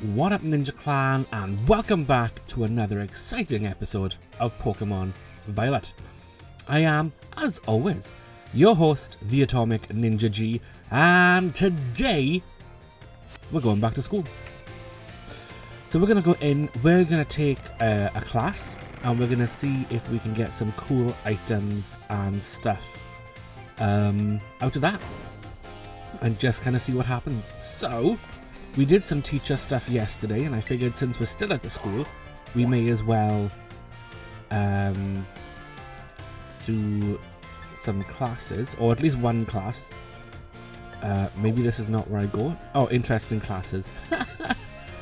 What up, Ninja Clan, and welcome back to another exciting episode of Pokemon Violet. I am, as always, your host, the Atomic Ninja G, and today we're going back to school. So we're going to go in, we're going to take a class, and we're going to see if we can get some cool items and stuff out of that, and just kind of see what happens. So we did some teacher stuff yesterday, and I figured since we're still at the school, we may as well do some classes, or at least one class. Maybe this is not where I go. Oh, interesting classes.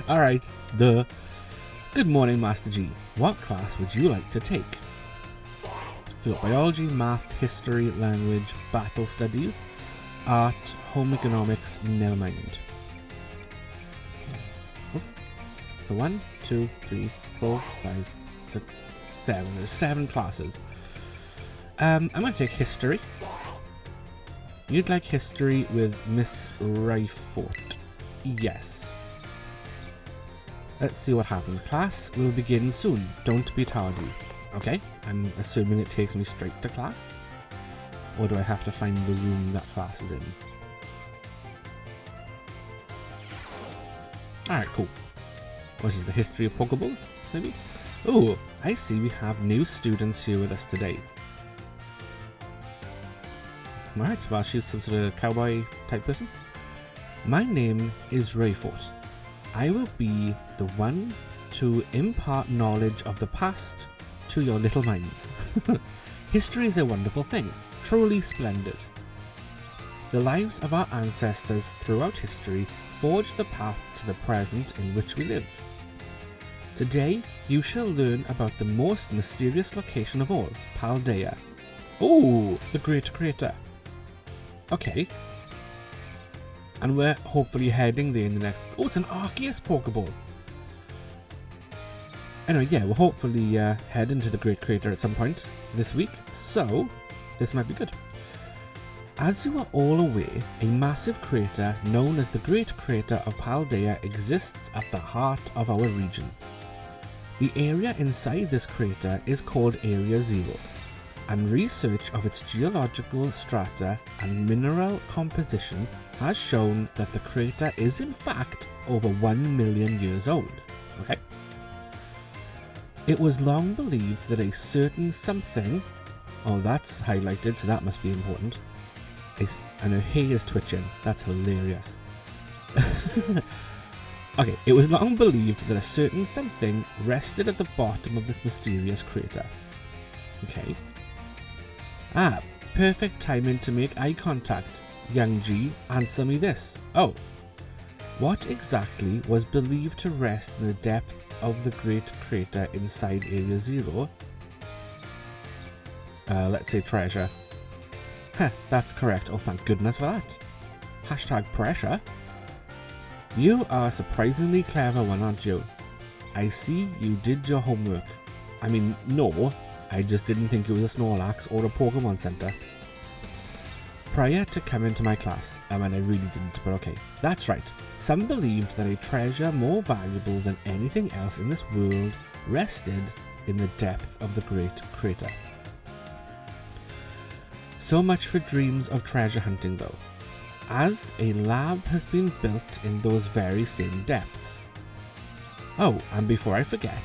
Alright, Good morning, Master G. What class would you like to take? So we've got biology, math, history, language, battle studies, art, home economics, never mind. Oops. So 1, 2, 3, 4, 5, 6, 7. There's 7 classes. I'm going to take history. You'd like history with Miss Rayfort. Yes. Let's see what happens. Class will begin soon. Don't be tardy. Okay, I'm assuming it takes me straight to class. Or do I have to find the room that class is in? Alright, cool. What is the history of Pokeballs, maybe? Oh, I see we have new students here with us today. Alright, well, she's some sort of cowboy type person. My name is Rayfort. I will be the one to impart knowledge of the past to your little minds. History is a wonderful thing, truly splendid. The lives of our ancestors throughout history forged the path to the present in which we live. Today, you shall learn about the most mysterious location of all, Paldea. Oh, the Great Crater. Okay. And we're hopefully heading there in the next... Oh, it's an Arceus Pokeball. Anyway, yeah, we'll hopefully head into the Great Crater at some point this week, so this might be good. As you are all aware, a massive crater known as the Great Crater of Paldea exists at the heart of our region. The area inside this crater is called Area 0, and research of its geological strata and mineral composition has shown that the crater is in fact over 1 million years old. Okay. It was long believed that a certain something... Oh, that's highlighted, so that must be important. And her hair is twitching. That's hilarious. Okay, it was long believed that a certain something rested at the bottom of this mysterious crater. Okay. Ah, perfect timing to make eye contact. Young G, answer me this. Oh. What exactly was believed to rest in the depth of the Great Crater inside Area 0? Let's say treasure. Heh, that's correct. Oh, thank goodness for that. Hashtag pressure. You are a surprisingly clever one, aren't you? I see you did your homework. I mean, no, I just didn't think it was a Snorlax or a Pokemon Center. Prior to coming to my class, I mean, I really didn't, but okay. That's right. Some believed that a treasure more valuable than anything else in this world rested in the depth of the Great Crater. So much for dreams of treasure hunting though, as a lab has been built in those very same depths. Oh, and before I forget,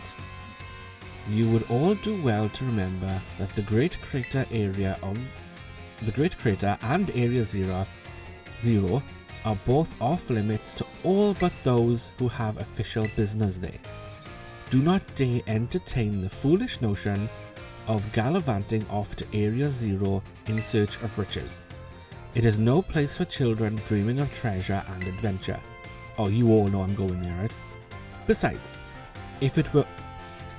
you would all do well to remember that the Great Crater and Area 0 are both off limits to all but those who have official business there. Do not dare entertain the foolish notion of gallivanting off to Area 0 in search of riches. It is no place for children dreaming of treasure and adventure. Oh, you all know I'm going there, right? Besides, if it were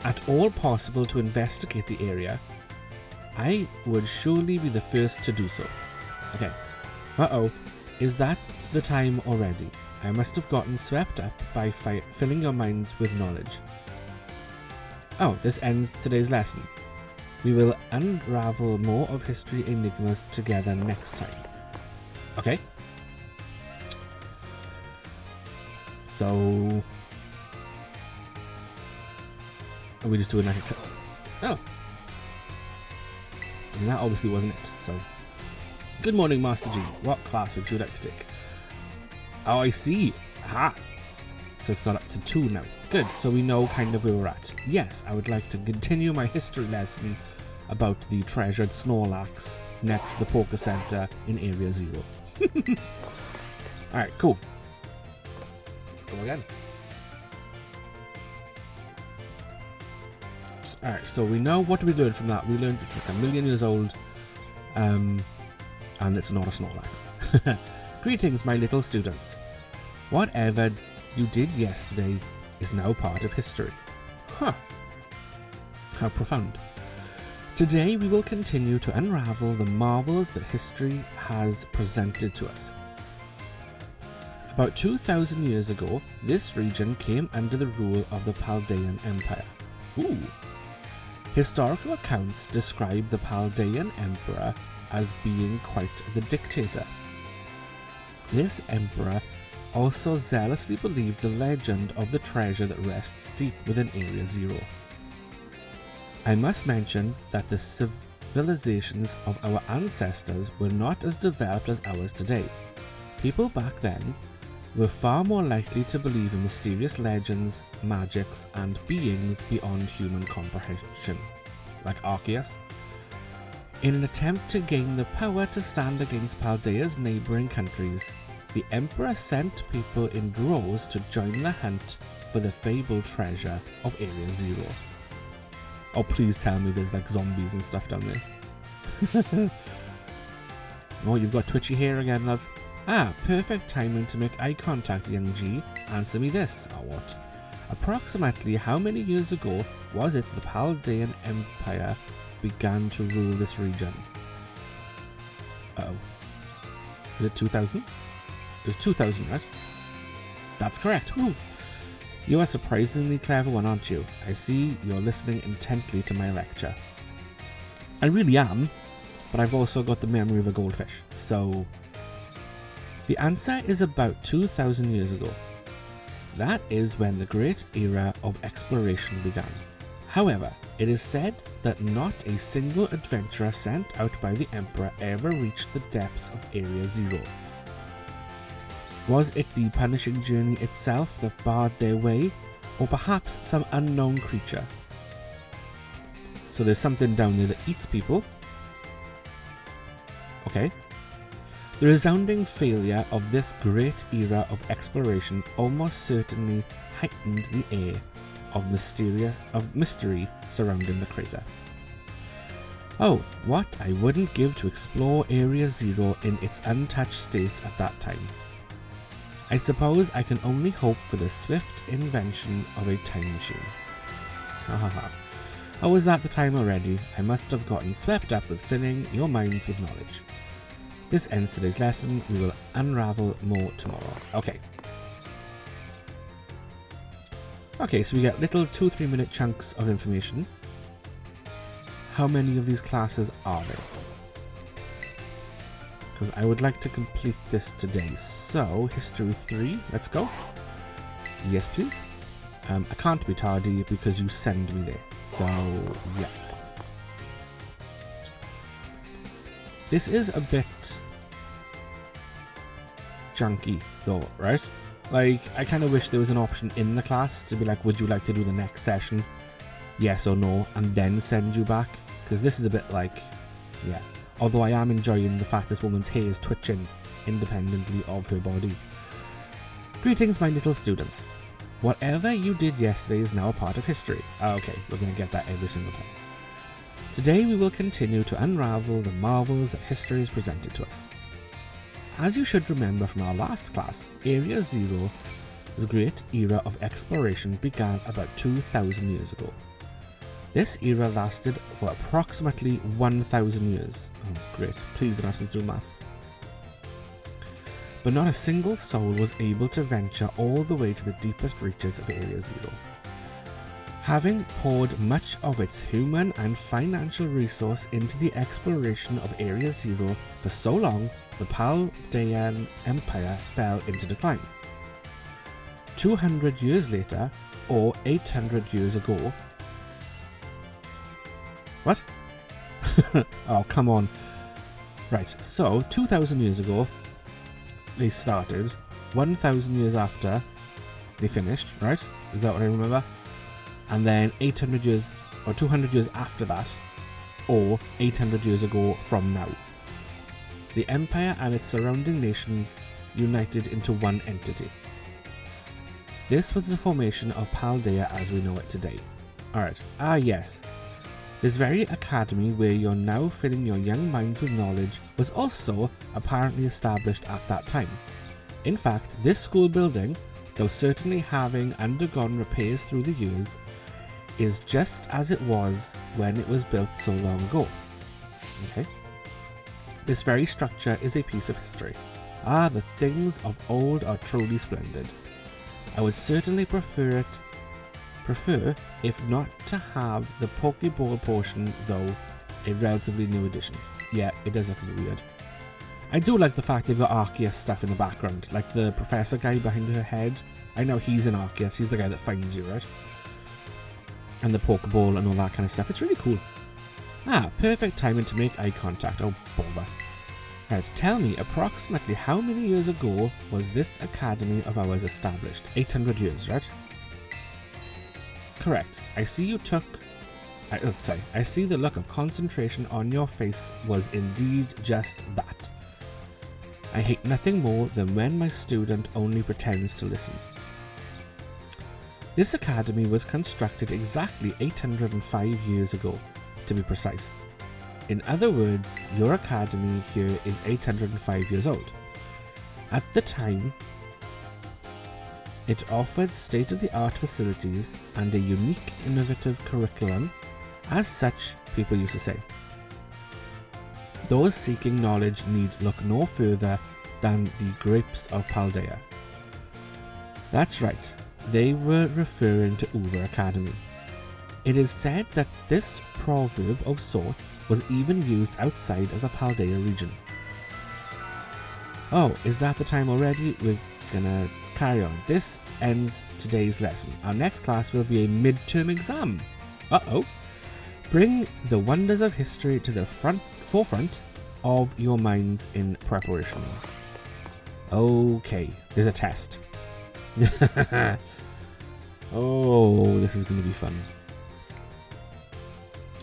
at all possible to investigate the area, I would surely be the first to do so. Okay. Uh-oh. Is that the time already? I must have gotten swept up by filling your minds with knowledge. Oh, this ends today's lesson. We will unravel more of history enigmas together next time. Okay. So, Are we just doing like a... Oh. And that obviously wasn't it, so... Good morning, Master G. What class would you like to take? Oh, I see. Aha. So it's got up to 2 now. Good, so we know kind of where we're at. Yes, I would like to continue my history lesson about the treasured Snorlax next to the Poké Center in Area 0. Alright, cool. Let's go again. Alright, so we know what we learned from that. We learned it's like 1,000,000 years old. And it's not a Snorlax. Greetings, my little students. Whatever you did yesterday is now part of history. Huh. How profound. Today we will continue to unravel the marvels that history has presented to us. About 2,000 years ago, this region came under the rule of the Paldean Empire. Ooh. Historical accounts describe the Paldean Emperor as being quite the dictator. This emperor also zealously believed the legend of the treasure that rests deep within Area 0. I must mention that the civilizations of our ancestors were not as developed as ours today. People back then were far more likely to believe in mysterious legends, magics, and beings beyond human comprehension, like Arceus. In an attempt to gain the power to stand against Paldea's neighbouring countries, the Emperor sent people in droves to join the hunt for the fabled treasure of Area 0. Oh, please tell me there's like zombies and stuff down there. Oh, you've got twitchy hair again, love. Ah, perfect timing to make eye contact, young G. Answer me this, or what? Approximately how many years ago was it the Paldean Empire began to rule this region? Uh-oh. Is it 2000? It was 2000, right? That's correct. Woo. You are a surprisingly clever one, aren't you? I see you're listening intently to my lecture. I really am, but I've also got the memory of a goldfish, so... The answer is about 2,000 years ago. That is when the great era of exploration began. However, it is said that not a single adventurer sent out by the Emperor ever reached the depths of Area 0. Was it the punishing journey itself that barred their way, or perhaps some unknown creature? So there's something down there that eats people. Okay. The resounding failure of this great era of exploration almost certainly heightened the air of mystery surrounding the crater. Oh, what I wouldn't give to explore Area 0 in its untouched state at that time. I suppose I can only hope for the swift invention of a time machine. Hahaha. Oh, is that the time already? I must have gotten swept up with filling your minds with knowledge. This ends today's lesson. We will unravel more tomorrow. Okay. Okay, so we get little 2-3 minute chunks of information. How many of these classes are there? Because I would like to complete this today. So, History 3, let's go. Yes, please. I can't be tardy because you send me there. So, yeah. This is a bit junky, though, right? Like, I kind of wish there was an option in the class to be like, would you like to do the next session? Yes or no, and then send you back. Because this is a bit like, yeah. Although I am enjoying the fact this woman's hair is twitching independently of her body. Greetings, my little students. Whatever you did yesterday is now a part of history. Okay, we're going to get that every single time. Today we will continue to unravel the marvels that history has presented to us. As you should remember from our last class, Area 0's great era of exploration began about 2,000 years ago. This era lasted for approximately 1,000 years. Oh, great. Please don't ask me to do math. But not a single soul was able to venture all the way to the deepest reaches of Area 0. Having poured much of its human and financial resource into the exploration of Area 0 for so long, the Paldean Empire fell into decline. 200 years later, or 800 years ago, What? Oh, come on. Right, so 2,000 years ago, they started. 1,000 years after, they finished, right? Is that what I remember? And then 800 years, or 200 years after that, or 800 years ago from now. The Empire and its surrounding nations united into one entity. This was the formation of Paldea as we know it today. Alright, yes. This very academy where you're now filling your young minds with knowledge was also apparently established at that time. In fact, this school building, though certainly having undergone repairs through the years, is just as it was when it was built so long ago. Okay. This very structure is a piece of history. The things of old are truly splendid. I would certainly prefer, if not to have the Pokeball portion, though, a relatively new addition. Yeah, it does look a bit weird. I do like the fact they've got Arceus stuff in the background, like the professor guy behind her head. I know he's an Arceus, he's the guy that finds you, right? And the Pokeball and all that kind of stuff. It's really cool. Perfect timing to make eye contact. Oh, bother. Right, tell me, approximately how many years ago was this academy of ours established? 800 years, right? Correct. I see you took... I see the look of concentration on your face was indeed just that. I hate nothing more than when my student only pretends to listen. This academy was constructed exactly 805 years ago, to be precise. In other words, your academy here is 805 years old. At the time, it offered state-of-the-art facilities and a unique, innovative curriculum. As such, people used to say. Those seeking knowledge need look no further than the grapes of Paldea. That's right, they were referring to Uber Academy. It is said that this proverb of sorts was even used outside of the Paldea region. Oh, is that the time already? We're gonna carry on. This ends today's lesson. Our next class will be a midterm exam. Uh-oh. Bring the wonders of history to the forefront of your minds in preparation. Okay, there's a test. Oh, this is going to be fun.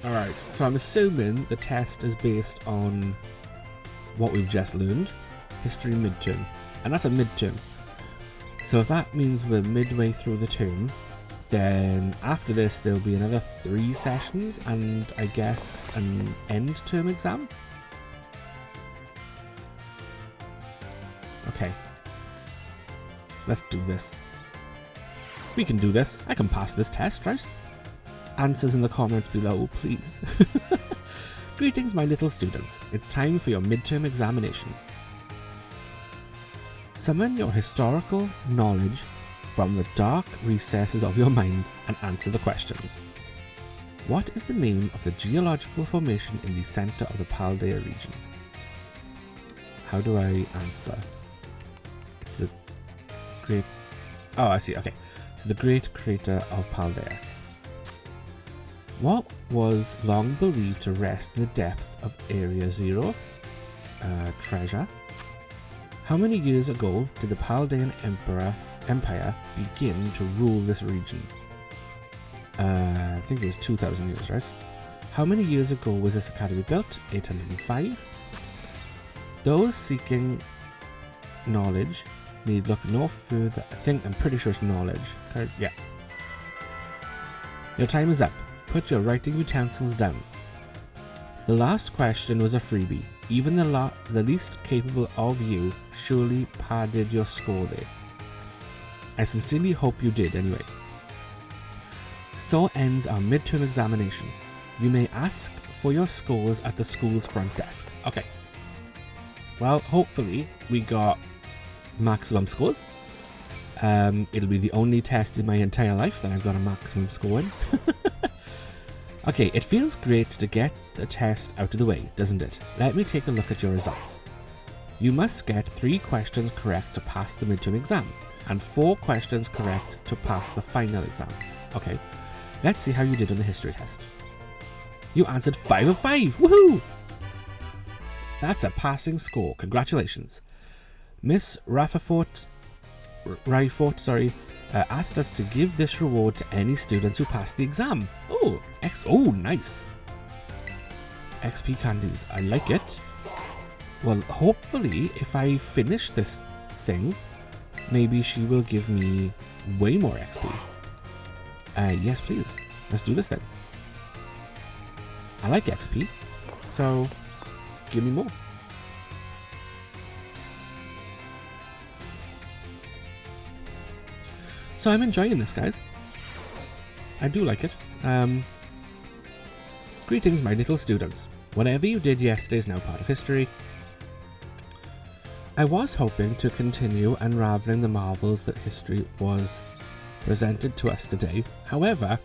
Alright, so I'm assuming the test is based on what we've just learned. History midterm. And that's a midterm. So if that means we're midway through the term, then after this there'll be another 3 sessions and I guess an end term exam. Okay. Let's do this. We can do this. I can pass this test, right? Answers in the comments below, please. Greetings, my little students. It's time for your midterm examination. Summon your historical knowledge from the dark recesses of your mind and answer the questions. What is the name of the geological formation in the center of the Paldea region? How do I answer? It's the great... Oh, I see, okay. So the Great Crater of Paldea. What was long believed to rest in the depth of Area Zero? Treasure. How many years ago did the Paldean Empire begin to rule this region? I think it was 2,000 years, right? How many years ago was this academy built? 805. Those seeking knowledge need look no further. I'm pretty sure it's knowledge. Yeah. Your time is up. Put your writing utensils down. The last question was a freebie. Even the least capable of you surely padded your score there. I sincerely hope you did anyway. So ends our midterm examination. You may ask for your scores at the school's front desk. Okay. Well, hopefully we got maximum scores. It'll be the only test in my entire life that I've got a maximum score in. Okay, it feels great to get the test out of the way, doesn't it? Let me take a look at your results. You must get 3 questions correct to pass the midterm exam, and 4 questions correct to pass the final exams. Okay, let's see how you did on the history test. You answered 5 of 5. Woohoo! That's a passing score. Congratulations. Miss Ryfort, asked us to give this reward to any students who passed the exam. Oh, nice. XP candies. I like it. Well, hopefully, if I finish this thing, maybe she will give me way more XP. Yes, please. Let's do this then. I like XP, so give me more. So I'm enjoying this, guys. I do like it. Greetings, my little students. Whatever you did yesterday is now part of history. I was hoping to continue unraveling the marvels that history was presented to us today. However,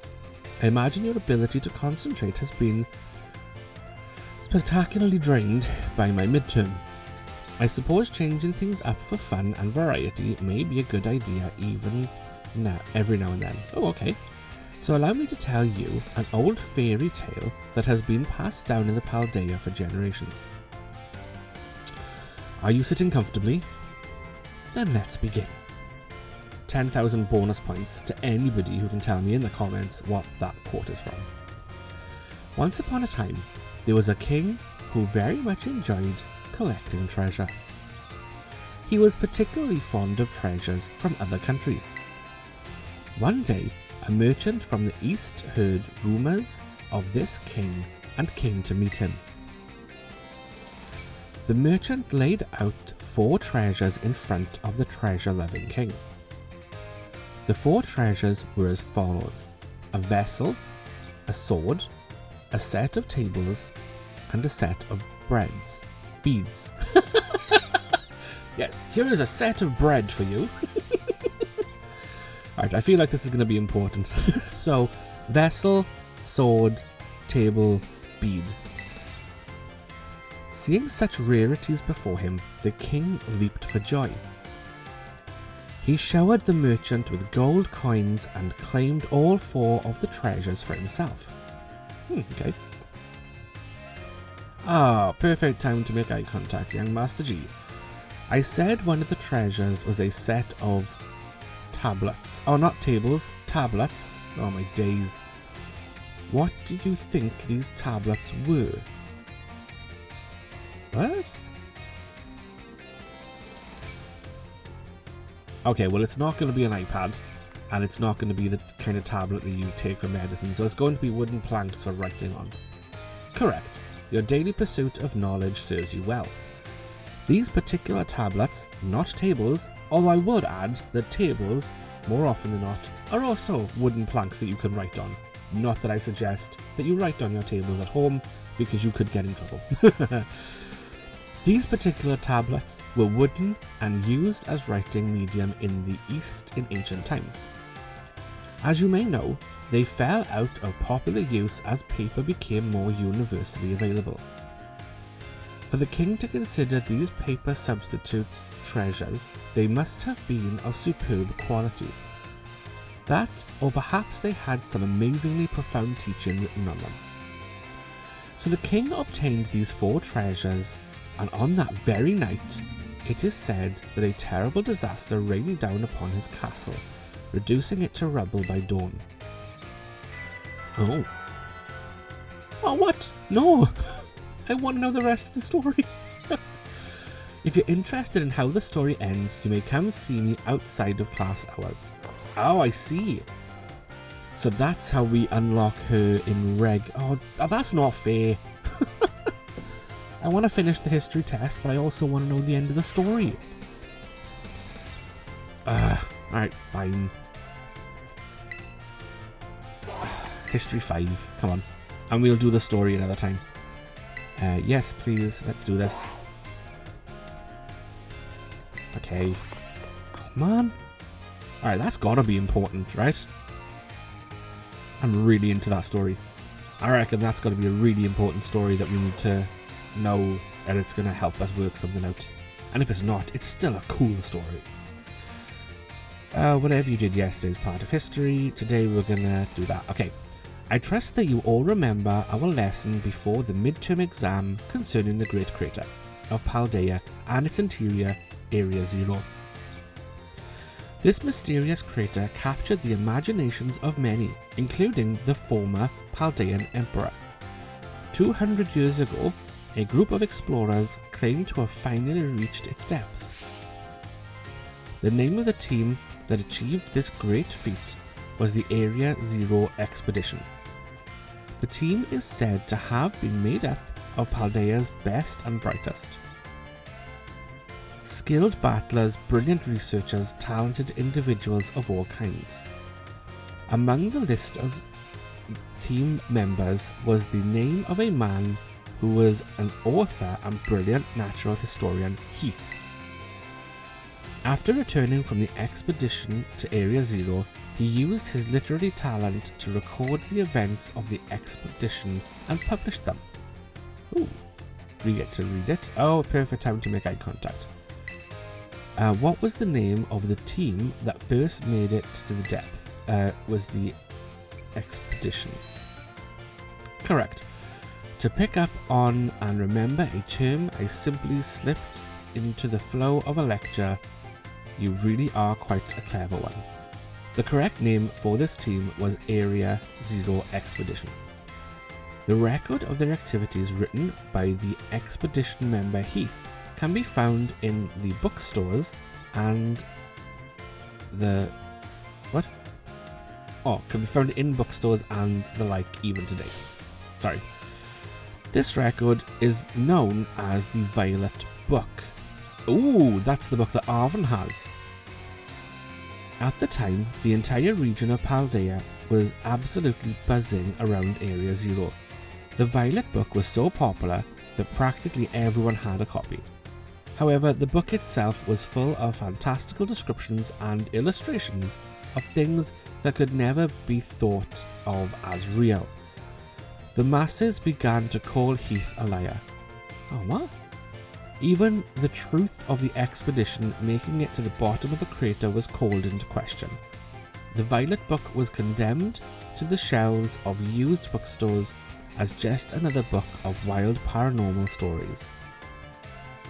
I imagine your ability to concentrate has been spectacularly drained by my midterm. I suppose changing things up for fun and variety may be a good idea every now and then. Oh, okay. So allow me to tell you an old fairy tale that has been passed down in the Paldea for generations. Are you sitting comfortably? Then let's begin. 10,000 bonus points to anybody who can tell me in the comments what that quote is from. Once upon a time, there was a king who very much enjoyed collecting treasure. He was particularly fond of treasures from other countries. One day, a merchant from the east heard rumours of this king and came to meet him. The merchant laid out 4 treasures in front of the treasure-loving king. The 4 treasures were as follows: a vessel, a sword, a set of tables, and a set of beads. Yes, here is a set of bread for you. Alright, I feel like this is going to be important. So, vessel, sword, table, bead. Seeing such rarities before him, the king leaped for joy. He showered the merchant with gold coins and claimed all 4 of the treasures for himself. Okay. Ah, perfect time to make eye contact, young Master G. I said one of the treasures was a set of tablets. Oh, not tables, tablets. Oh my days. What do you think these tablets were? What? Okay, well, it's not going to be an iPad, and it's not going to be the kind of tablet that you take for medicine, so it's going to be wooden planks for writing on. Correct. Your daily pursuit of knowledge serves you well. These particular tablets, not tables, although I would add that tables, more often than not, are also wooden planks that you can write on. Not that I suggest that you write on your tables at home, because you could get in trouble. These particular tablets were wooden and used as writing medium in the East in ancient times. As you may know, they fell out of popular use as paper became more universally available. For the king to consider these paper substitutes treasures, they must have been of superb quality. That, or perhaps they had some amazingly profound teaching written on them. So the king obtained these 4 treasures, and on that very night, it is said that a terrible disaster rained down upon his castle, reducing it to rubble by dawn. Oh. Oh, what? No! I want to know the rest of the story. If you're interested in how the story ends, you may come see me outside of class hours. Oh, I see. So that's how we unlock her in Reg. Oh, that's not fair. I want to finish the history test, but I also want to know the end of the story. Alright, fine. History 5, come on. And we'll do the story another time. Yes, please, let's do this. Okay. Come on. Alright, that's gotta be important, right? I'm really into that story. I reckon that's gotta be a really important story that we need to know, and it's going to help us work something out. And if it's not, it's still a cool story. Whatever you did yesterday is part of history. Today we're going to do that. Okay. I trust that you all remember our lesson before the midterm exam concerning the Great Crater of Paldea and its interior, Area Zero. This mysterious crater captured the imaginations of many, including the former Paldean emperor. 200 years ago, a group of explorers claimed to have finally reached its depths. The name of the team that achieved this great feat was the Area Zero Expedition. The team is said to have been made up of Paldea's best and brightest. Skilled battlers, brilliant researchers, talented individuals of all kinds. Among the list of team members was the name of a man who was an author and brilliant natural historian, Heath. After returning from the expedition to Area Zero, he used his literary talent to record the events of the expedition and published them. Ooh, we get to read it. Oh, perfect time to make eye contact. What was the name of the team that first made it to the depth? Was the expedition. Correct. To pick up on and remember a term I simply slipped into the flow of a lecture, you really are quite a clever one. The correct name for this team was Area Zero Expedition. The record of their activities written by the expedition member Heath can be found in the bookstores and can be found in bookstores and the like even today. Sorry. This record is known as the Violet Book. Ooh, that's the book that Arvin has. At the time, the entire region of Paldea was absolutely buzzing around Area Zero. The Violet Book was so popular that practically everyone had a copy. However, the book itself was full of fantastical descriptions and illustrations of things that could never be thought of as real. The masses began to call Heath a liar. Oh, what? Even the truth of the expedition making it to the bottom of the crater was called into question. The Violet Book was condemned to the shelves of used bookstores as just another book of wild paranormal stories.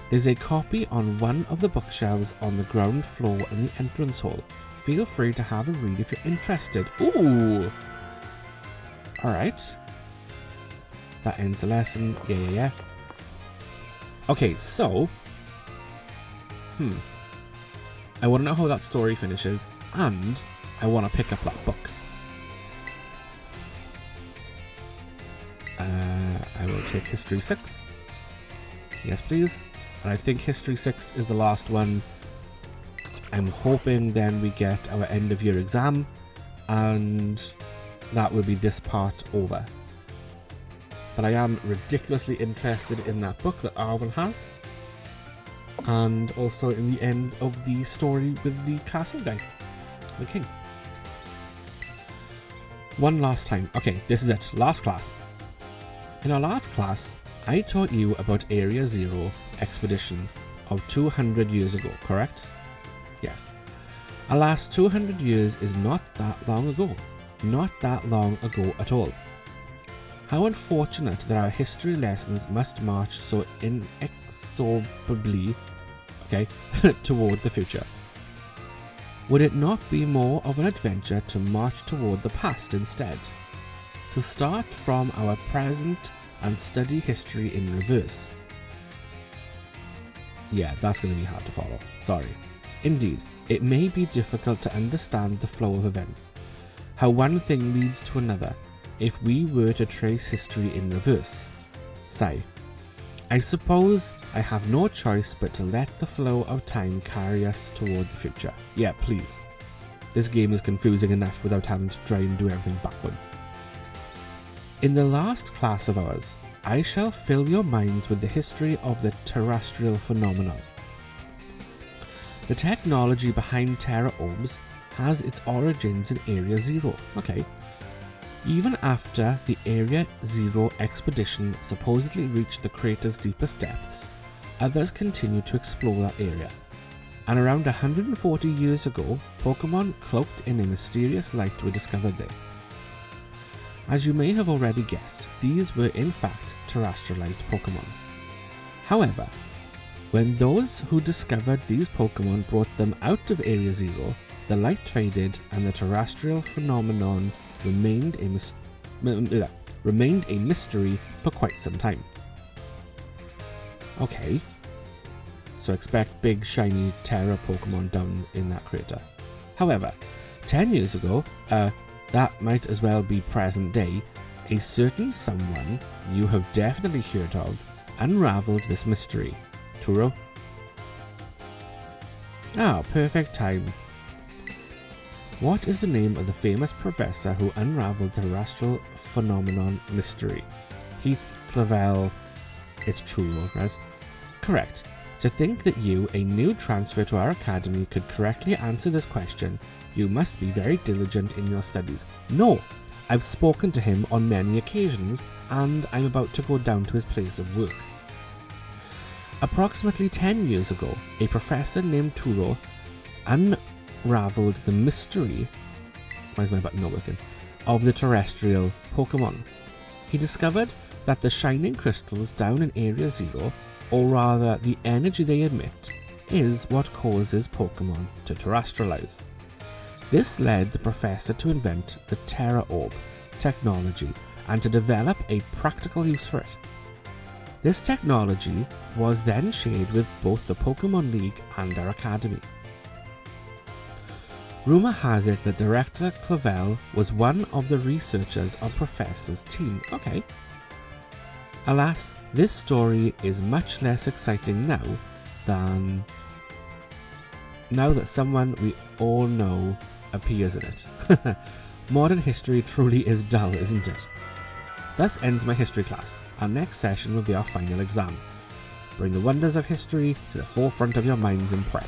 There's a copy on one of the bookshelves on the ground floor in the entrance hall. Feel free to have a read if you're interested. Ooh! Alright. That ends the lesson. Yeah. Okay, so... I want to know how that story finishes, and I want to pick up that book. I will take History 6. Yes, please. And I think History 6 is the last one. I'm hoping then we get our end of year exam, and that will be this part over. But I am ridiculously interested in that book that Arvin has, and also in the end of the story with the castle guy, the king. One last time. Okay, this is it. Last class. In our last class, I taught you about Area Zero expedition of 200 years ago, correct? Yes. Alas, 200 years is not that long ago. Not that long ago at all. How unfortunate that our history lessons must march so inexorably, toward the future. Would it not be more of an adventure to march toward the past instead? To start from our present and study history in reverse? Yeah, that's going to be hard to follow. Sorry. Indeed, it may be difficult to understand the flow of events, how one thing leads to another, if we were to trace history in reverse. Sigh. I suppose I have no choice but to let the flow of time carry us toward the future. Yeah, please. This game is confusing enough without having to try and do everything backwards. In the last class of ours, I shall fill your minds with the history of the terrestrial phenomenon. The technology behind Terra Orbs has its origins in Area Zero. Okay. Even after the Area Zero expedition supposedly reached the crater's deepest depths, others continued to explore that area. And around 140 years ago, Pokemon cloaked in a mysterious light were discovered there. As you may have already guessed, these were in fact terrestrialized Pokemon. However, when those who discovered these Pokemon brought them out of Area Zero, the light faded and the terrestrial phenomenon remained a mystery for quite some time. Okay, so expect big shiny Terra Pokemon down in that crater. However, 10 years ago, that might as well be present day, a certain someone you have definitely heard of unraveled this mystery. Turo? Ah, perfect time. What is the name of the famous professor who unraveled the terrestrial phenomenon mystery? Heath Clavel. It's Turo, right? Correct. To think that you, a new transfer to our academy, could correctly answer this question, you must be very diligent in your studies. No, I've spoken to him on many occasions, and I'm about to go down to his place of work. Approximately 10 years ago, a professor named Turo unraveled the mystery, why is my button not working, of the terrestrial Pokemon. He discovered that the shining crystals down in Area Zero, or rather the energy they emit, is what causes Pokemon to terrestrialize. This led the professor to invent the Terra Orb technology and to develop a practical use for it. This technology was then shared with both the Pokemon League and our academy. Rumour has it that Director Clavel was one of the researchers on Professor's team. Okay. Alas, this story is much less exciting now that someone we all know appears in it. Modern history truly is dull, isn't it? Thus ends my history class. Our next session will be our final exam. Bring the wonders of history to the forefront of your minds in prep.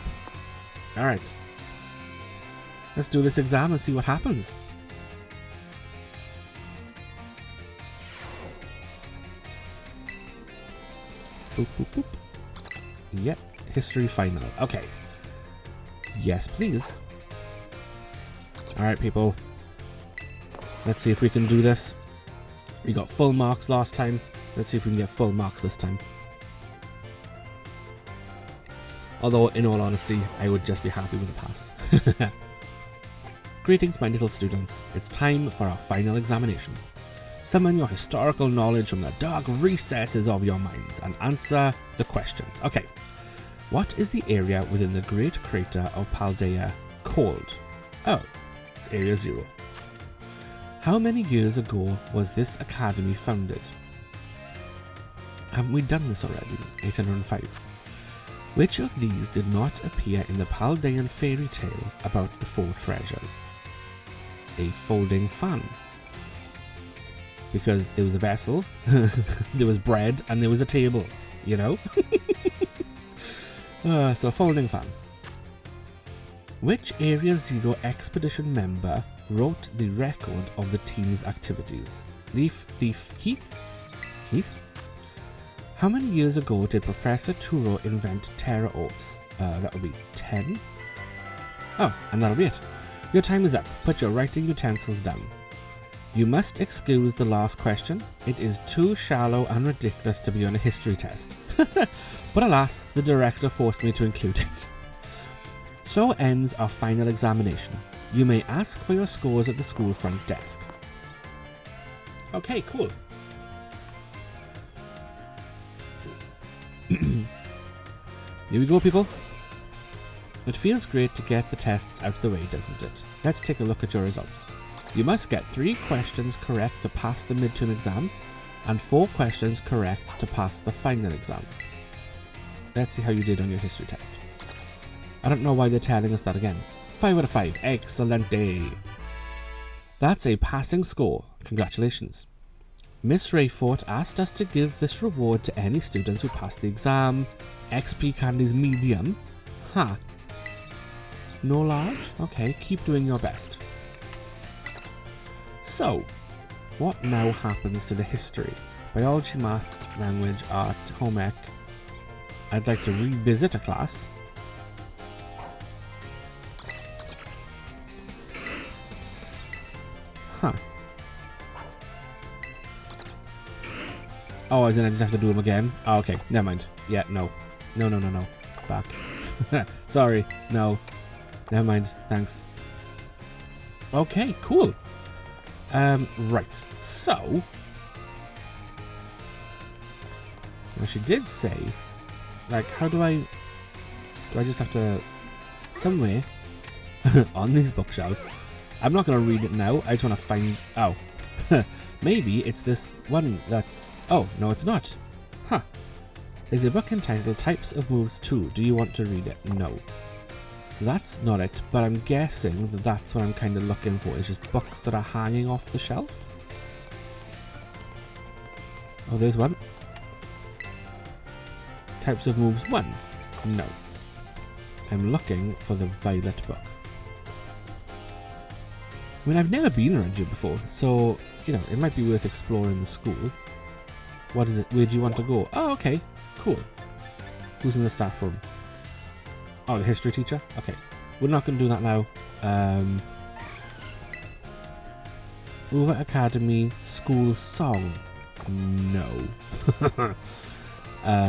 Alright. Let's do this exam and see what happens. Boop, boop, boop. Yep, history final. Okay. Yes, please. Alright, people. Let's see if we can do this. We got full marks last time. Let's see if we can get full marks this time. Although, in all honesty, I would just be happy with a pass. Greetings, my little students. It's time for our final examination. Summon your historical knowledge from the dark recesses of your minds and answer the questions. Okay, what is the area within the Great Crater of Paldea called? Oh, it's Area Zero. How many years ago was this academy founded? Haven't we done this already? 805. Which of these did not appear in the Paldean fairy tale about the four treasures? A folding fan. Because there was a vessel, there was bread, and there was a table, you know? So a folding fan. Which Area Zero expedition member wrote the record of the team's activities? Leaf, Thief, Heath? Heath? How many years ago did Professor Turo invent Terra Orbs? That would be 10. Oh, and that'll be it. Your time is up. Put your writing utensils down. You must excuse the last question. It is too shallow and ridiculous to be on a history test. But alas, the director forced me to include it. So ends our final examination. You may ask for your scores at the school front desk. Okay, cool. Here we go, people. It feels great to get the tests out of the way, doesn't it? Let's take a look at your results. You must get 3 questions correct to pass the midterm exam and 4 questions correct to pass the final exams. Let's see how you did on your history test. I don't know why they're telling us that again. 5 out of 5. Excellent day. That's a passing score. Congratulations. Miss Rayfort asked us to give this reward to any students who passed the exam. XP candies medium. Ha. No large? Okay, keep doing your best. So, what now happens to the history? Biology, math, language, art, home ec. I'd like to revisit a class. Huh. Oh, as in I just have to do them again? Oh, okay, never mind. Yeah, no. No. Back. Sorry, no. Never mind, thanks. Okay, cool. Right, so... Now she did say, like, how do I just have to... Somewhere on these bookshelves. I'm not going to read it now, I just want to find... Oh. Maybe it's this one that's... Oh, no it's not. Huh. There's a book entitled Types of Moves 2. Do you want to read it? No. So that's not it, but I'm guessing that that's what I'm kind of looking for. It's just books that are hanging off the shelf. Oh, there's one. Types of Moves 1. No. I'm looking for the Violet book. I mean, I've never been around here before, so, you know, it might be worth exploring the school. What is it? Where do you want to go? Oh, okay. Cool. Who's in the staff room? Oh, the history teacher? Okay. We're not going to do that now. Hoover Academy School Song. No. I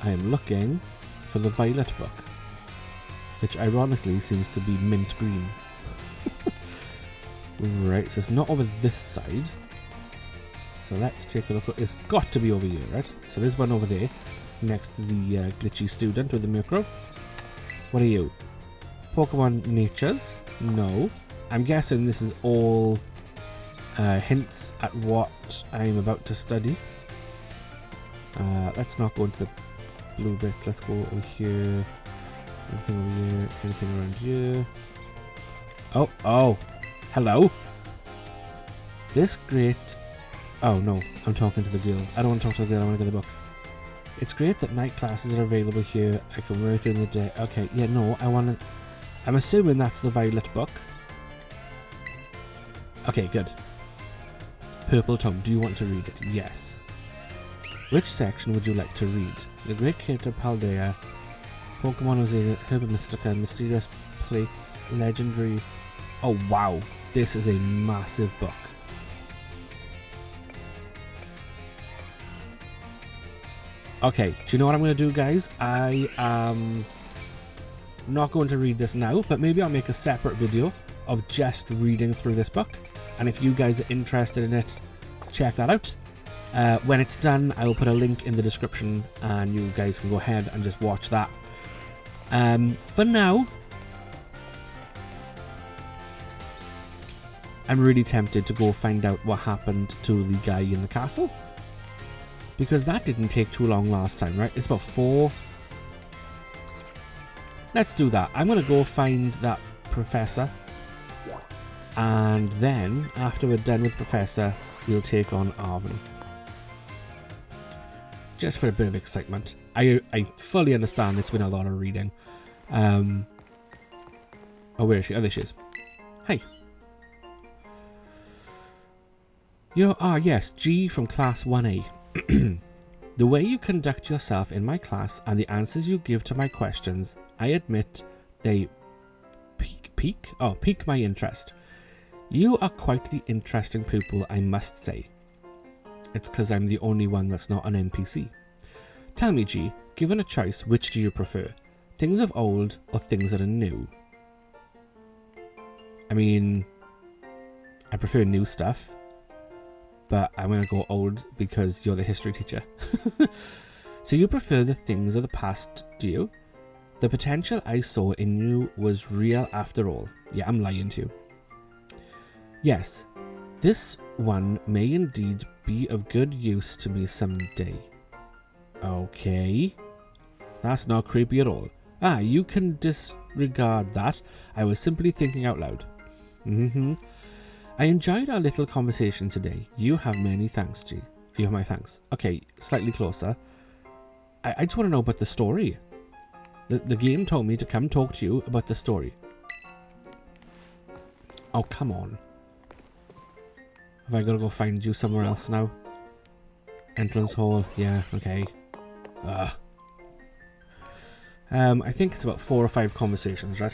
am looking for the Violet book, which ironically seems to be mint green. Right, so it's not over this side. So let's take a look. It's got to be over here, right? So there's one over there, next to the glitchy student with the micro. What are you? Pokemon Natures? No. I'm guessing this is all hints at what I'm about to study. Let's not go into the blue bit. Let's go over here. Anything over here? Anything around here? Oh. Hello? This great... Oh, no. I'm talking to the girl. I don't want to talk to the girl. I want to get the book. It's great that night classes are available here. I can work during the day. Okay, yeah, no. I want to... I'm assuming that's the Violet book. Okay, good. Purple Tongue. Do you want to read it? Yes. Which section would you like to read? The Great Cave of Paldea, Pokemon of Paldea, Herba Mystica, Mysterious Plates, Legendary... Oh, wow. This is a massive book. Okay, do you know what I'm going to do, guys? I am not going to read this now, but maybe I'll make a separate video of just reading through this book. And if you guys are interested in it, check that out. When it's done, I will put a link in the description and you guys can go ahead and just watch that. For now, I'm really tempted to go find out what happened to the guy in the castle. Because that didn't take too long last time, right? It's about 4. Let's do that. I'm going to go find that professor. And then, after we're done with Professor, we'll take on Arvin. Just for a bit of excitement. I fully understand it's been a lot of reading. Oh, where is she? Oh, there she is. Hey. Yes, G from Class 1A. The way you conduct yourself in my class and the answers you give to my questions, I admit they pique my interest. You are quite the interesting pupil, I must say. It's because I'm the only one that's not an NPC. Tell me, G, given a choice, which do you prefer? Things of old or things that are new? I mean, I prefer new stuff. But I'm going to go old because you're the history teacher. So you prefer the things of the past, do you? The potential I saw in you was real after all. Yeah, I'm lying to you. Yes, this one may indeed be of good use to me someday. Okay. That's not creepy at all. Ah, you can disregard that. I was simply thinking out loud. I enjoyed our little conversation today. You have many thanks, G. You have my thanks. Okay, slightly closer. I just want to know about the story. The game told me to come talk to you about the story. Oh, come on. Have I got to go find you somewhere else now? Entrance hall. Yeah, okay. I think it's about 4 or 5 conversations, right?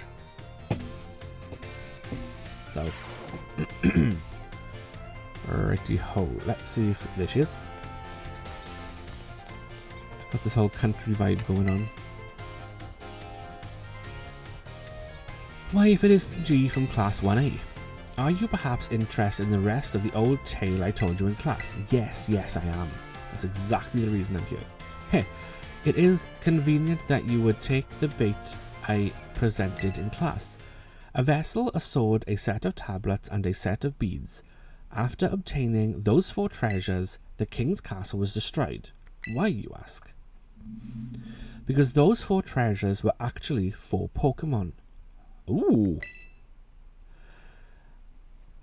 So... Righty ho. Let's see if... There she is. Got this whole country vibe going on. Why, if it isn't G from Class 1A, are you perhaps interested in the rest of the old tale I told you in class? Yes, I am. That's exactly the reason I'm here. Hey, it is convenient that you would take the bait I presented in class. A vessel, a sword, a set of tablets, and a set of beads. After obtaining those 4 treasures, the king's castle was destroyed. Why, you ask? Because those 4 treasures were actually 4 Pokemon. Ooh.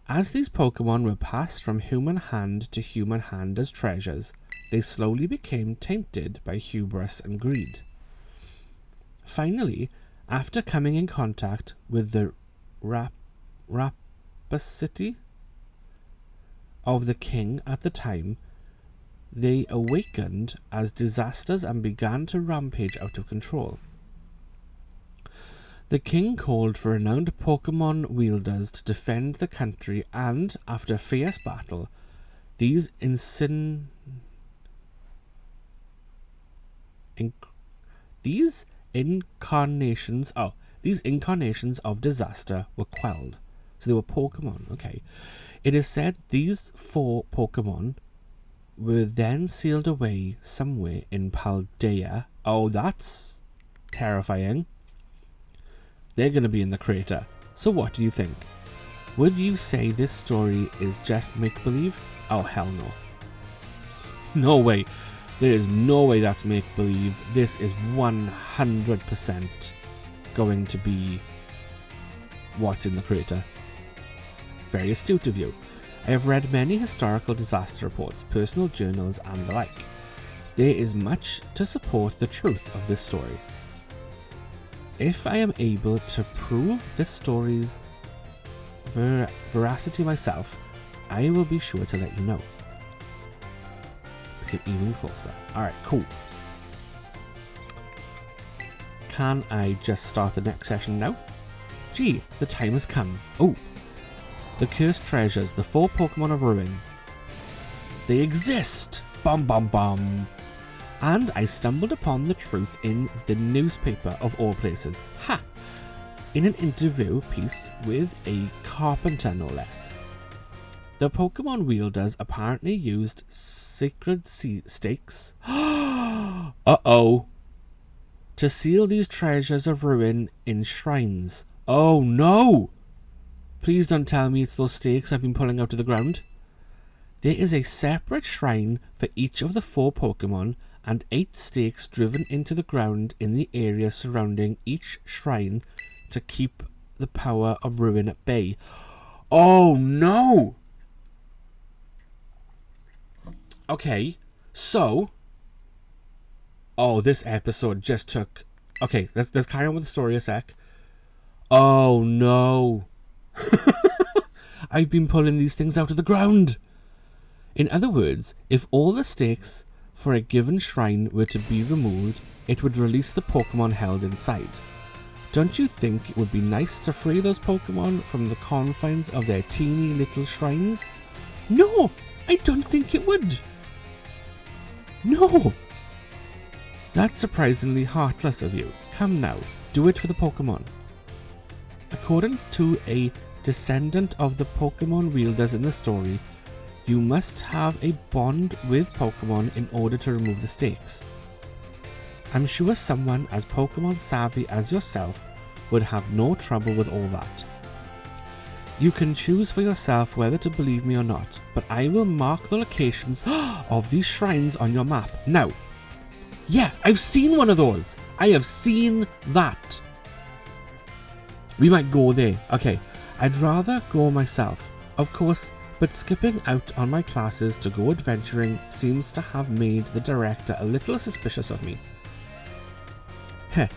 As these Pokemon were passed from human hand to human hand as treasures, they slowly became tainted by hubris and greed. Finally, after coming in contact with the rapacity of the king at the time, they awakened as disasters and began to rampage out of control. The king called for renowned Pokemon wielders to defend the country, and after a fierce battle, these incarnations of disaster were quelled. So they were Pokemon, okay. It is said these 4 Pokemon were then sealed away somewhere in Paldea. Oh, that's terrifying. They're going to be in the crater. So what do you think? Would you say this story is just make-believe? Oh, hell no. No way. There is no way that's make-believe. This is 100% going to be what's in the crater. Very astute of you. I have read many historical disaster reports, personal journals, and the like. There is much to support the truth of this story. If I am able to prove this story's veracity myself, I will be sure to let you know. Get even closer. Alright, cool. Can I just start the next session now? Gee, the time has come. Oh, the cursed treasures, the 4 Pokemon of Ruin. They exist! Bum bum bum! And I stumbled upon the truth in the newspaper of all places. Ha! In an interview piece with a carpenter, no less. The Pokemon wielders apparently used sacred stakes uh-oh, to seal these treasures of ruin in shrines. Oh no! Please don't tell me it's those stakes I've been pulling out of the ground. There is a separate shrine for each of the 4 Pokemon, and 8 stakes driven into the ground in the area surrounding each shrine to keep the power of ruin at bay. Oh no! Okay, so... Oh, this episode just took... Okay, let's carry on with the story a sec. Oh no! I've been pulling these things out of the ground! In other words, if all the stakes for a given shrine were to be removed, it would release the Pokemon held inside. Don't you think it would be nice to free those Pokemon from the confines of their teeny little shrines? No, I don't think it would. No. That's surprisingly heartless of you. Come now, do it for the Pokemon. According to a descendant of the Pokemon wielders in the story, you must have a bond with Pokemon in order to remove the stakes. I'm sure someone as Pokemon savvy as yourself would have no trouble with all that. You can choose for yourself whether to believe me or not, but I will mark the locations of these shrines on your map. Now, yeah, I've seen one of those. I have seen that. We might go there. Okay, I'd rather go myself, of course, but skipping out on my classes to go adventuring seems to have made the director a little suspicious of me. Heh,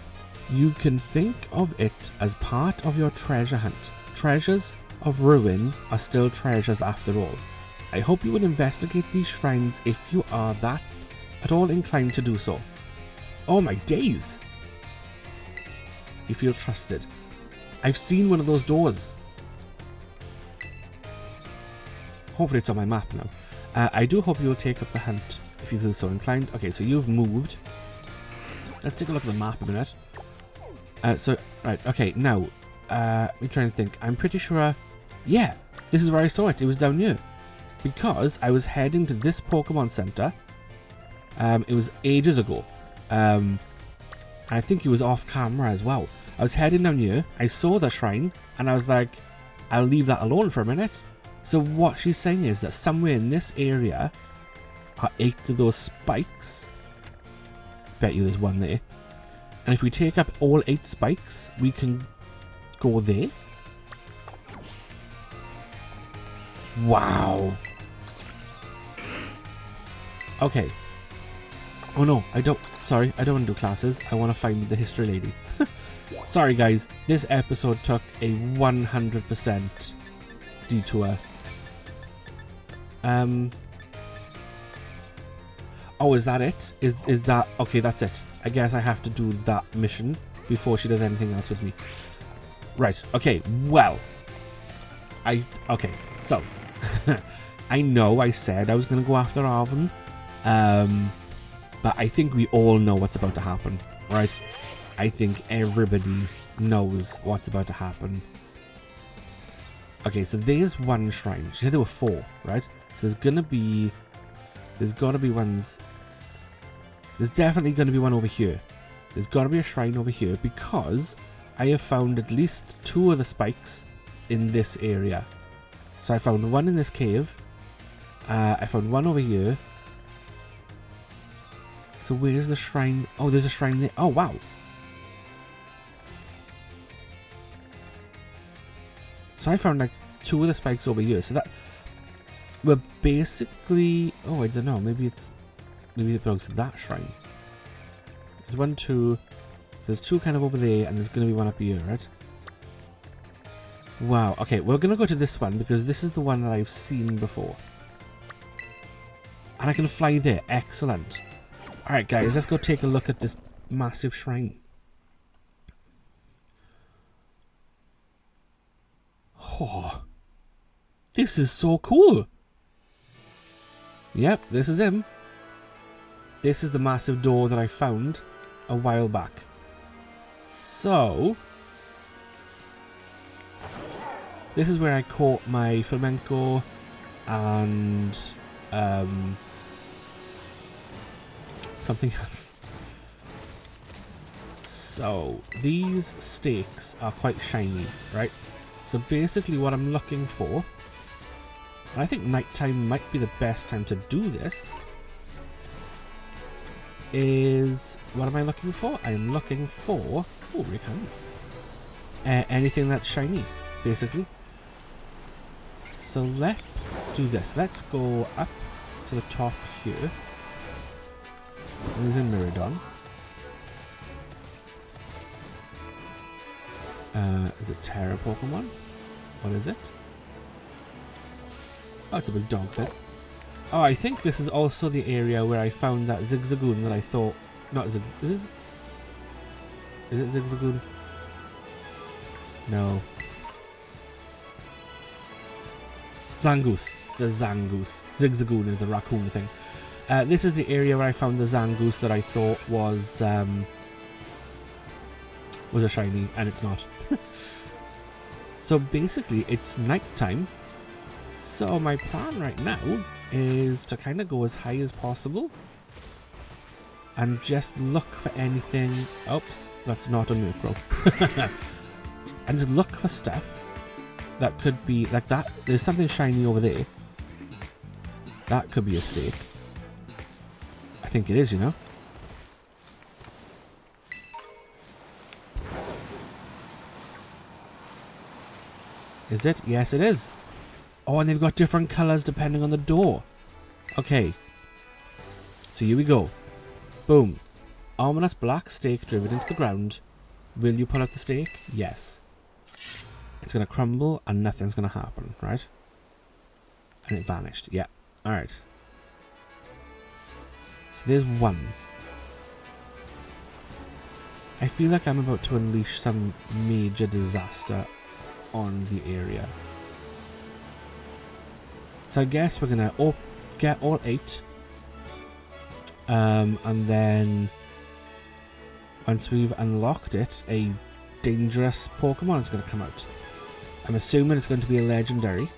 you can think of it as part of your treasure hunt. Treasures of ruin are still treasures after all. I hope you will investigate these shrines if you are that at all inclined to do so. Oh my days! You feel trusted. I've seen one of those doors. Hopefully it's on my map now. I do hope you will take up the hunt if you feel so inclined. Okay, so you've moved. let's take a look at the map a minute. Right, okay, now, let me try and think. I'm pretty sure, yeah, this is where I saw it. It was down here. Because I was heading to this Pokemon Center. It was ages ago. I think it was off camera as well. I was heading down here, I saw the shrine, and I was like, I'll leave that alone for a minute. So what she's saying is that somewhere in this area are 8 of those spikes. Bet you there's one there. And if we take up all 8 spikes, we can go there. Wow. Okay. Oh no, I don't... Sorry, I don't want to do classes. I want to find the history lady. Sorry guys, this episode took a 100% detour. Oh, is that it? Is that... Okay, that's it. I guess I have to do that mission before she does anything else with me. Right, okay, well. Okay, so. I know I said I was going to go after Arvin. But I think we all know what's about to happen, right? I think everybody knows what's about to happen. Okay, so there's one shrine. She said there were 4, right? So there's got to be ones. There's definitely going to be one over here. There's got to be a shrine over here because I have found at least 2 of the spikes in this area. So I found one in this cave. I found one over here. So where's the shrine? Oh, there's a shrine there. Oh, wow. So I found like 2 of the spikes over here. So that we're basically... Oh, I don't know. Maybe it belongs to that shrine. There's 1, 2. So there's 2 kind of over there, and there's going to be one up here, right? Wow. Okay, we're going to go to this one because this is the one that I've seen before. And I can fly there. Excellent. Alright guys, let's go take a look at this massive shrine. Oh, this is so cool. Yep, this is him. This is the massive door that I found a while back. So, this is where I caught my flamenco and something else. So these stakes are quite shiny, right? So basically what I'm looking for, and I think nighttime might be the best time to do this, is, what am I looking for? I am looking for, oh, anything that's shiny, basically. So let's do this. Let's go up to the top here. There's a Miradon. Is it Terra Pokemon? What is it? Oh, it's a big dog thing. Oh, I think this is also the area where I found that Zigzagoon that I thought... Not Zig... Is it Zigzagoon? No. Zangoose. The Zangoose. Zigzagoon is the raccoon thing. This is the area where I found the Zangoose that I thought was a shiny, and it's not. So basically, it's nighttime. So my plan right now is to kind of go as high as possible and just look for anything. Oops, that's not a Murkrow. And just look for stuff that could be like that. There's something shiny over there. That could be a stake. I think it is, you know. Is it? Yes, it is. Oh, and they've got different colours depending on the door. Okay. So here we go. Boom. Ominous black stake driven into the ground. Will you pull out the stake? Yes. It's going to crumble and nothing's going to happen, right? And it vanished. Yeah. Alright. So there's one. I feel like I'm about to unleash some major disaster on the area. So I guess we're going to get all 8. And then once we've unlocked it, a dangerous Pokemon is going to come out. I'm assuming it's going to be a legendary.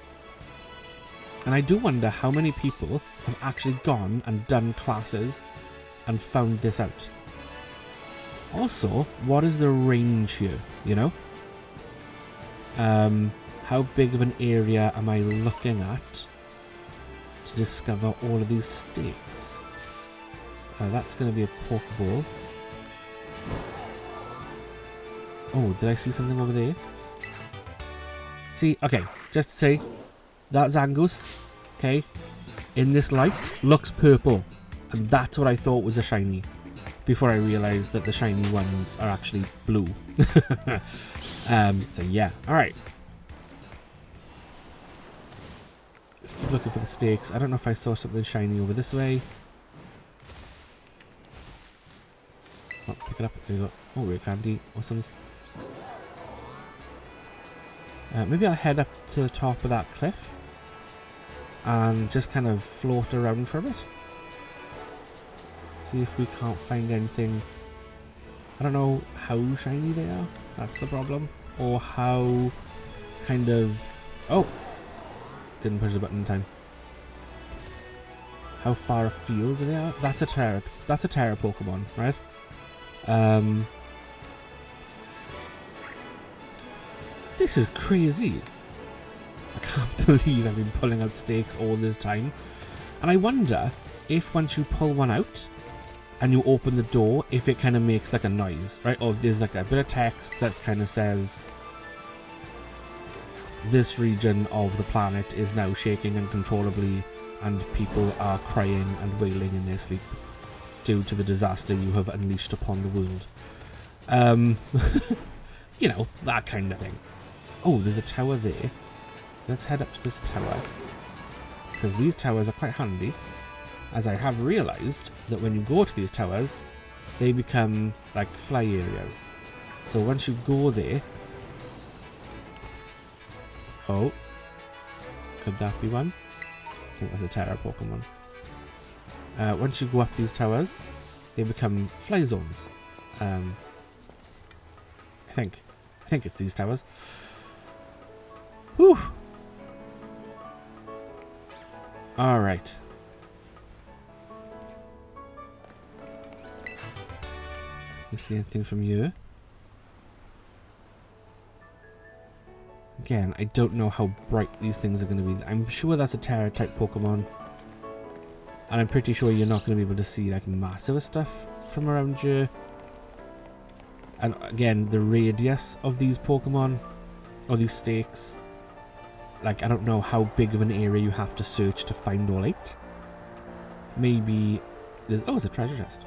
And I do wonder how many people have actually gone and done classes and found this out. Also, what is the range here, you know? How big of an area am I looking at to discover all of these stakes? That's going to be a Pokeball. Oh, did I see something over there? See, okay, just to say, that Zangoose, okay, in this light, looks purple. And that's what I thought was a shiny. Before I realised that the shiny ones are actually blue. So yeah, alright. Let's keep looking for the stakes. I don't know if I saw something shiny over this way. Oh, pick it up. There we go. Oh, rare candy. Awesome. Maybe I'll head up to the top of that cliff and just kind of float around for a bit. See if we can't find anything. I don't know how shiny they are. That's the problem. Or how kind of... Oh! Didn't push the button in time. How far afield they are. That's a Terra Pokemon, right? This is crazy. I can't believe I've been pulling out stakes all this time. And I wonder if once you pull one out and you open the door, if it kind of makes like a noise, right? Or if there's like a bit of text that kind of says this region of the planet is now shaking uncontrollably and people are crying and wailing in their sleep due to the disaster you have unleashed upon the world. You know, that kind of thing. Oh, there's a tower there. So let's head up to this tower. Because these towers are quite handy. As I have realised that when you go to these towers, they become like fly areas. So once you go there... Oh. Could that be one? I think that's a Terra Pokemon. Once you go up these towers, they become fly zones. I think it's these towers. Whew. Alright. You see anything from you? Again, I don't know how bright these things are going to be. I'm sure that's a Terra type Pokemon. And I'm pretty sure you're not going to be able to see like massive stuff from around here. And again, the radius of these Pokemon, or these stakes, like I don't know how big of an area you have to search to find all 8. Maybe there's... Oh, it's a treasure chest.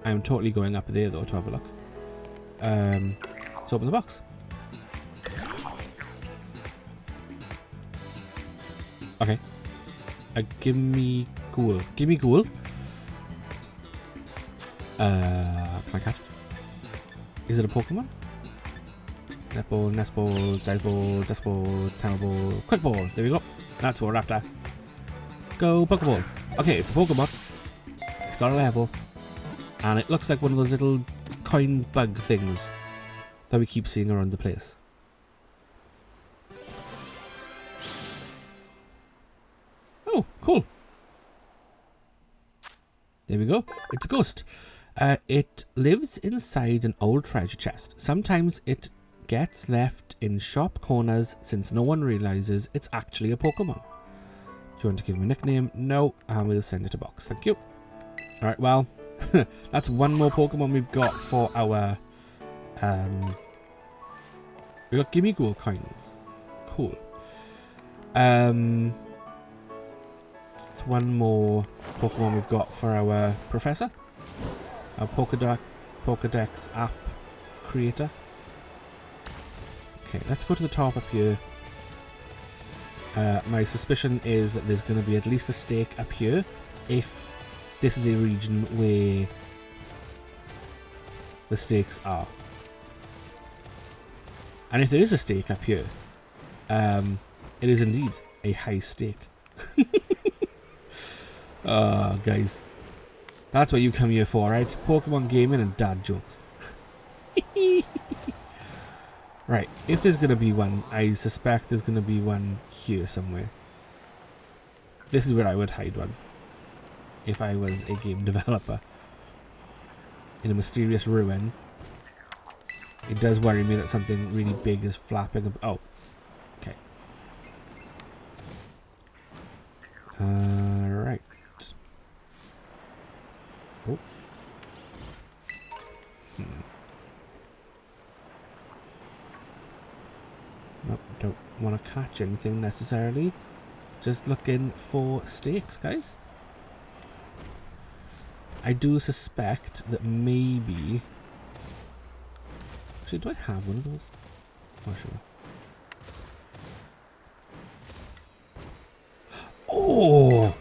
I'm totally going up there though to have a look. Let's open the box. Okay. Gimme ghoul. Gimme ghoul. Can I catch it? Is it a Pokemon? Netball, Nestball, Dive Ball, Dust Ball, Tower Ball, Quick Ball. There we go. That's what we're after. Go Pokeball. Okay, it's a Pokemon. It's got a level. And it looks like one of those little coin bug things that we keep seeing around the place. Oh, cool. There we go. It's a ghost. It lives inside an old treasure chest. Sometimes it gets left in sharp corners since no one realizes it's actually a Pokemon. Do you want to give him a nickname? No. And we'll send it a box. Thank you. Alright, well... that's one more Pokemon we've got for our we got Gimme Ghoul coins. Cool. It's one more Pokemon we've got for our Professor, our Pokedex app creator. Okay, let's go to the top up here. My suspicion is that there's going to be at least a stake up here if this is a region where the stakes are. And if there is a stake up here, It is indeed a high stake. Guys. That's what you come here for, right? Pokemon gaming and dad jokes. Right, if there's going to be one, I suspect there's going to be one here somewhere. This is where I would hide one. If I was a game developer. In a mysterious ruin. It does worry me that something really big is flapping. Oh. Okay. Right. Oh. Nope, don't want to catch anything necessarily. Just looking for stakes, guys. I do suspect that maybe... Actually, do I have one of those? Not sure. Oh!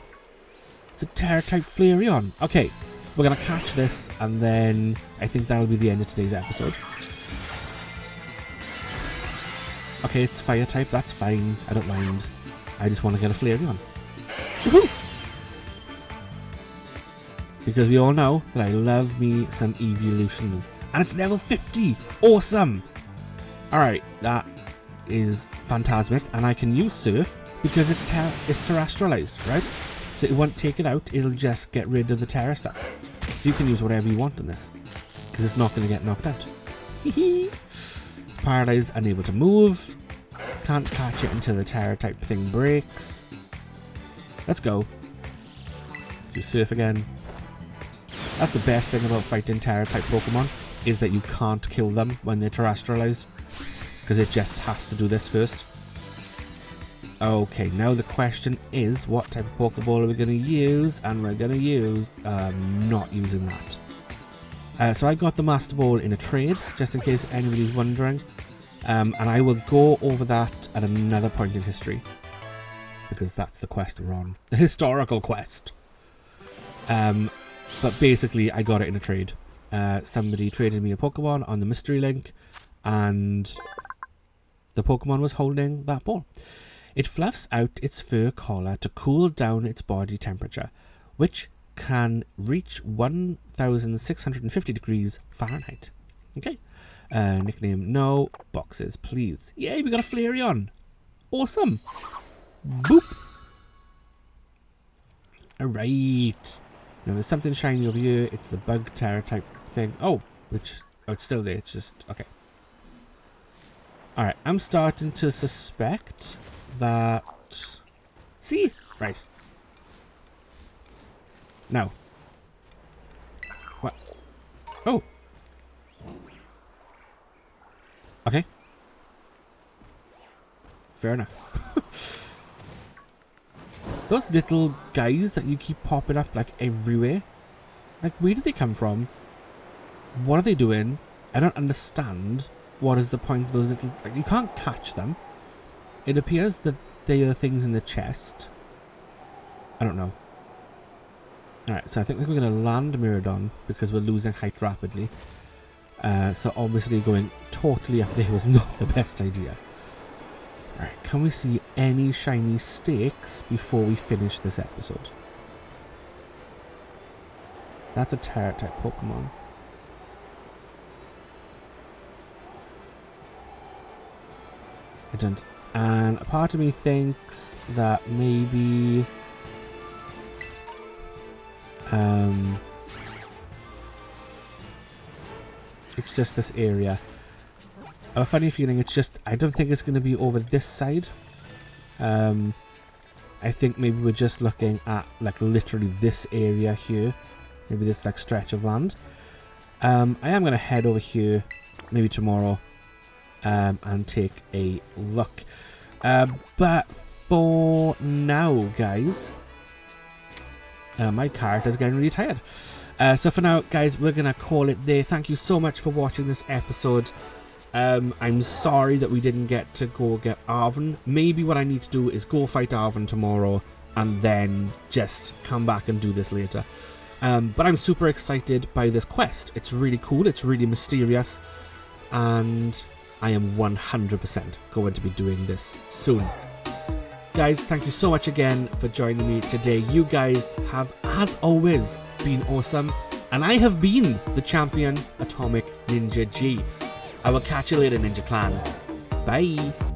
It's a Terra-type Flareon. Okay, we're going to catch this, and then I think that'll be the end of today's episode. Okay, it's Fire-type. That's fine. I don't mind. I just want to get a Flareon. Woohoo! Because we all know that I love me some evolutions. And it's level 50! Awesome! Alright, that is phantasmic. And I can use Surf because it's terrestrialized, right? So it won't take it out, it'll just get rid of the Terra stuff. So you can use whatever you want in this. Because it's not going to get knocked out. It's paralyzed, unable to move. Can't catch it until the Terra type thing breaks. Let's go. Let's do Surf again. That's the best thing about fighting Terra-type Pokemon, is that you can't kill them when they're terrestrialized, because it just has to do this first. Okay, now the question is, what type of Pokeball are we going to use? And we're going to use, not using that. So I got the Master Ball in a trade, just in case anybody's wondering. And I will go over that at another point in history, because that's the quest we're on. The historical quest. But basically, I got it in a trade. Somebody traded me a Pokemon on the Mystery Link, and the Pokemon was holding that ball. It fluffs out its fur collar to cool down its body temperature, which can reach 1,650 degrees Fahrenheit. Okay. Nickname, no. Boxes, please. Yay, we got a Flareon. Awesome. Boop. Alright. Now there's something shiny over here. It's the bug Terra type thing. Oh, it's still there. It's just okay. All right, I'm starting to suspect that. See, right. Now. What? Oh. Okay. Fair enough. Those little guys that you keep popping up like everywhere, like where did they come from? What are they doing? I don't understand. What is the point of those little, like, you can't catch them. It appears that they are things in the chest. I don't know. Alright, so I think we're going to land Miraidon because we're losing height rapidly. So obviously going totally up there was not the best idea. Alright, can we see any shiny stakes before we finish this episode? That's a Terra-type Pokemon. I don't... And a part of me thinks that maybe... it's just this area. I have a funny feeling it's just... I don't think it's going to be over this side. I think maybe we're just looking at, like, literally this area here. Maybe this, like, stretch of land. I am going to head over here, maybe tomorrow, and take a look. But for now, guys, my character's getting really tired. So for now, guys, we're going to call it there. Thank you so much for watching this episode. I'm sorry that we didn't get to go get Arven. Maybe what I need to do is go fight Arven tomorrow and then just come back and do this later. But I'm super excited by this quest. It's really cool. It's really mysterious. And I am 100% going to be doing this soon. Guys, thank you so much again for joining me today. You guys have, as always, been awesome. And I have been the champion, Atomic Ninja G. I will catch you later, Ninja Clan. Bye.